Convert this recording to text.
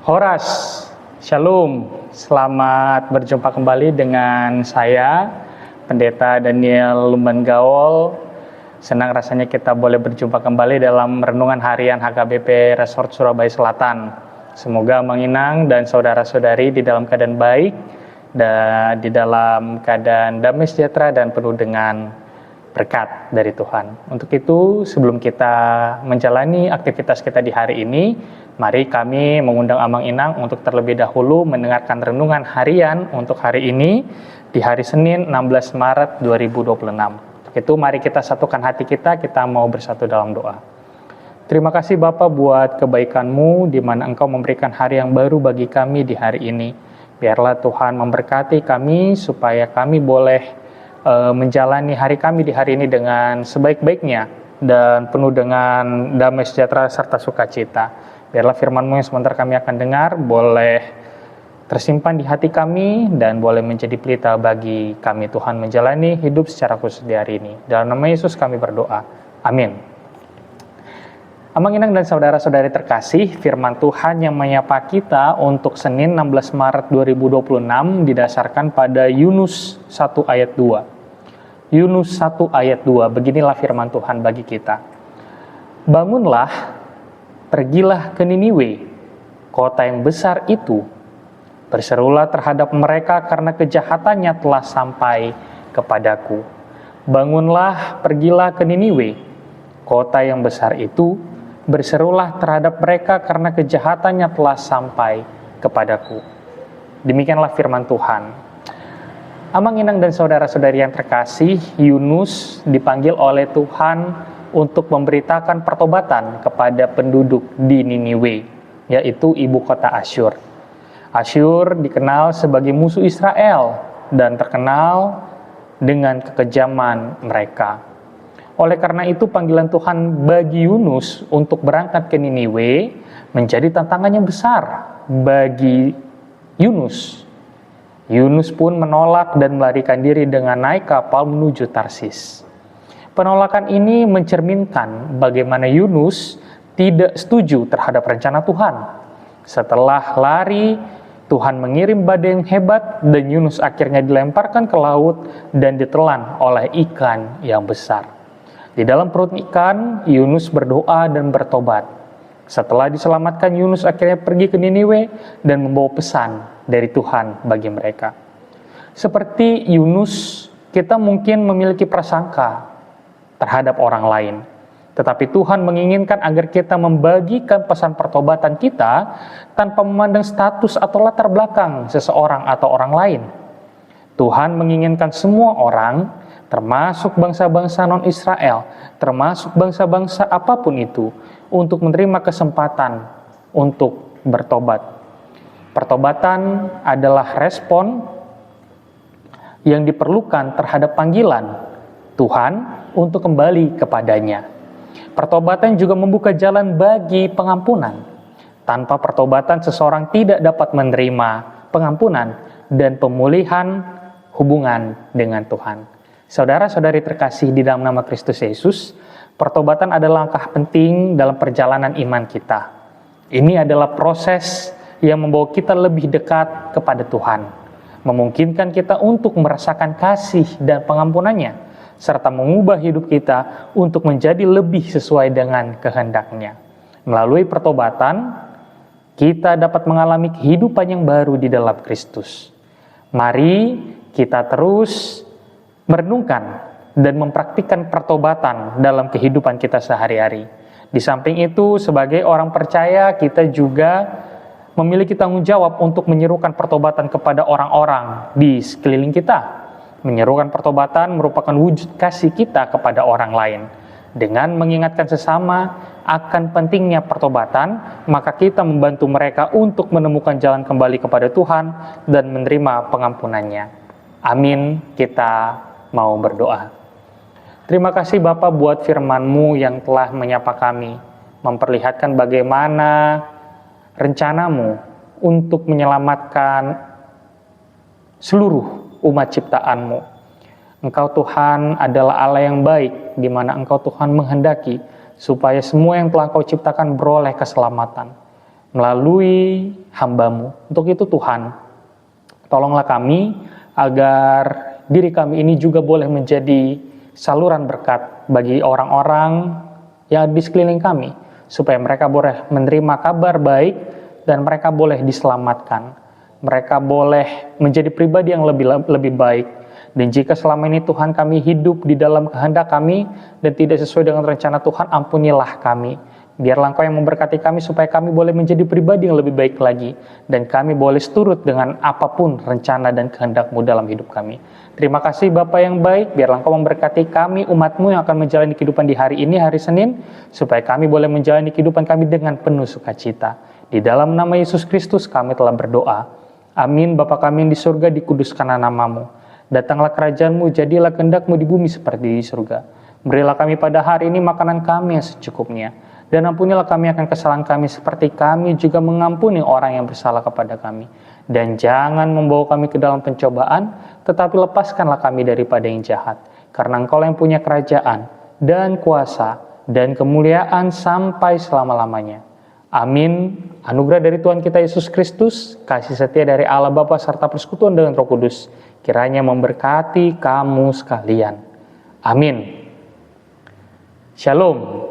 Horas, Shalom, selamat berjumpa kembali dengan saya, Pendeta Daniel Lumban Gaol. Senang rasanya kita boleh berjumpa kembali dalam renungan harian HKBP Resort Surabaya Selatan. Semoga menginang dan saudara-saudari di dalam keadaan baik, dan di dalam keadaan damai sejahtera dan penuh dengan berkat dari Tuhan. Untuk itu, sebelum kita menjalani aktivitas kita di hari ini, mari kami mengundang Amang Inang untuk terlebih dahulu mendengarkan renungan harian untuk hari ini di hari Senin 16 Maret 2026. Untuk itu, mari kita satukan hati kita mau bersatu dalam doa. Terima kasih Bapa buat kebaikan-Mu di mana Engkau memberikan hari yang baru bagi kami di hari ini. Biarlah Tuhan memberkati kami supaya kami boleh menjalani hari kami di hari ini dengan sebaik-baiknya dan penuh dengan damai sejahtera serta sukacita. Biarlah firman-Mu yang sebentar kami akan dengar boleh tersimpan di hati kami dan boleh menjadi pelita bagi kami Tuhan menjalani hidup secara khusus di hari ini. Dalam nama Yesus kami berdoa. Amin. Amang Inang dan saudara-saudari terkasih, firman Tuhan yang menyapa kita untuk Senin 16 Maret 2026 didasarkan pada Yunus 1 ayat 2. Yunus 1 ayat 2, beginilah firman Tuhan bagi kita. Bangunlah, pergilah ke Niniwe, kota yang besar itu. Berserulah terhadap mereka karena kejahatannya telah sampai kepadaku. Bangunlah, pergilah ke Niniwe, kota yang besar itu. Berserulah terhadap mereka karena kejahatannya telah sampai kepadaku. Demikianlah firman Tuhan. Amang Inang dan saudara-saudari yang terkasih, Yunus dipanggil oleh Tuhan untuk memberitakan pertobatan kepada penduduk di Niniwe, yaitu ibu kota Asyur. Asyur dikenal sebagai musuh Israel dan terkenal dengan kekejaman mereka. Oleh karena itu panggilan Tuhan bagi Yunus untuk berangkat ke Niniwe menjadi tantangan yang besar bagi Yunus. Yunus pun menolak dan melarikan diri dengan naik kapal menuju Tarsis. Penolakan ini mencerminkan bagaimana Yunus tidak setuju terhadap rencana Tuhan. Setelah lari, Tuhan mengirim badai yang hebat dan Yunus akhirnya dilemparkan ke laut dan ditelan oleh ikan yang besar. Di dalam perut ikan, Yunus berdoa dan bertobat. Setelah diselamatkan, Yunus akhirnya pergi ke Niniwe dan membawa pesan dari Tuhan bagi mereka. Seperti Yunus, kita mungkin memiliki prasangka terhadap orang lain. Tetapi Tuhan menginginkan agar kita membagikan pesan pertobatan kita tanpa memandang status atau latar belakang seseorang atau orang lain. Tuhan menginginkan semua orang, termasuk bangsa-bangsa non-Israel, termasuk bangsa-bangsa apapun itu, untuk menerima kesempatan untuk bertobat. Pertobatan adalah respon yang diperlukan terhadap panggilan Tuhan untuk kembali kepadanya. Pertobatan juga membuka jalan bagi pengampunan. Tanpa pertobatan, seseorang tidak dapat menerima pengampunan dan pemulihan hubungan dengan Tuhan. Saudara-saudari terkasih di dalam nama Kristus Yesus, pertobatan adalah langkah penting dalam perjalanan iman kita. Ini adalah proses yang membawa kita lebih dekat kepada Tuhan, memungkinkan kita untuk merasakan kasih dan pengampunannya, serta mengubah hidup kita untuk menjadi lebih sesuai dengan kehendak-Nya. Melalui pertobatan, kita dapat mengalami kehidupan yang baru di dalam Kristus. Mari kita terus merenungkan dan mempraktikkan pertobatan dalam kehidupan kita sehari-hari. Di samping itu, sebagai orang percaya, kita juga memiliki tanggung jawab untuk menyerukan pertobatan kepada orang-orang di sekeliling kita. Menyerukan pertobatan merupakan wujud kasih kita kepada orang lain. Dengan mengingatkan sesama akan pentingnya pertobatan, maka kita membantu mereka untuk menemukan jalan kembali kepada Tuhan dan menerima pengampunannya. Amin, kita mau berdoa. Terima kasih Bapa buat firman-Mu yang telah menyapa kami, memperlihatkan bagaimana rencana-Mu untuk menyelamatkan seluruh umat ciptaan-Mu. Engkau Tuhan adalah Allah yang baik, di mana Engkau Tuhan menghendaki supaya semua yang telah Kau ciptakan beroleh keselamatan. melalui hamba-Mu. Untuk itu Tuhan, tolonglah kami agar diri kami ini juga boleh menjadi saluran berkat bagi orang-orang yang di sekeliling kami, supaya mereka boleh menerima kabar baik dan mereka boleh diselamatkan. Mereka boleh menjadi pribadi yang lebih baik. Dan jika selama ini Tuhan kami hidup di dalam kehendak kami dan tidak sesuai dengan rencana Tuhan, ampunilah kami. Biarlah Engkau yang memberkati kami supaya kami boleh menjadi pribadi yang lebih baik lagi. Dan kami boleh seturut dengan apapun rencana dan kehendak-Mu dalam hidup kami. Terima kasih Bapa yang baik, biarlah Engkau memberkati kami umat-Mu yang akan menjalani kehidupan di hari ini, hari Senin, supaya kami boleh menjalani kehidupan kami dengan penuh sukacita. Di dalam nama Yesus Kristus kami telah berdoa. Amin. Bapa kami yang di surga, dikuduskanlah nama-Mu. Datanglah kerajaan-Mu, jadilah kehendak-Mu di bumi seperti di surga. Berilah kami pada hari ini makanan kami yang secukupnya. Dan ampunilah kami akan kesalahan kami seperti kami juga mengampuni orang yang bersalah kepada kami. Dan jangan membawa kami ke dalam pencobaan, tetapi lepaskanlah kami daripada yang jahat. Karena Engkau yang punya kerajaan dan kuasa dan kemuliaan sampai selama-lamanya. Amin. Anugerah dari Tuhan kita Yesus Kristus, kasih setia dari Allah Bapa serta persekutuan dengan Roh Kudus, kiranya memberkati kamu sekalian. Amin. Shalom.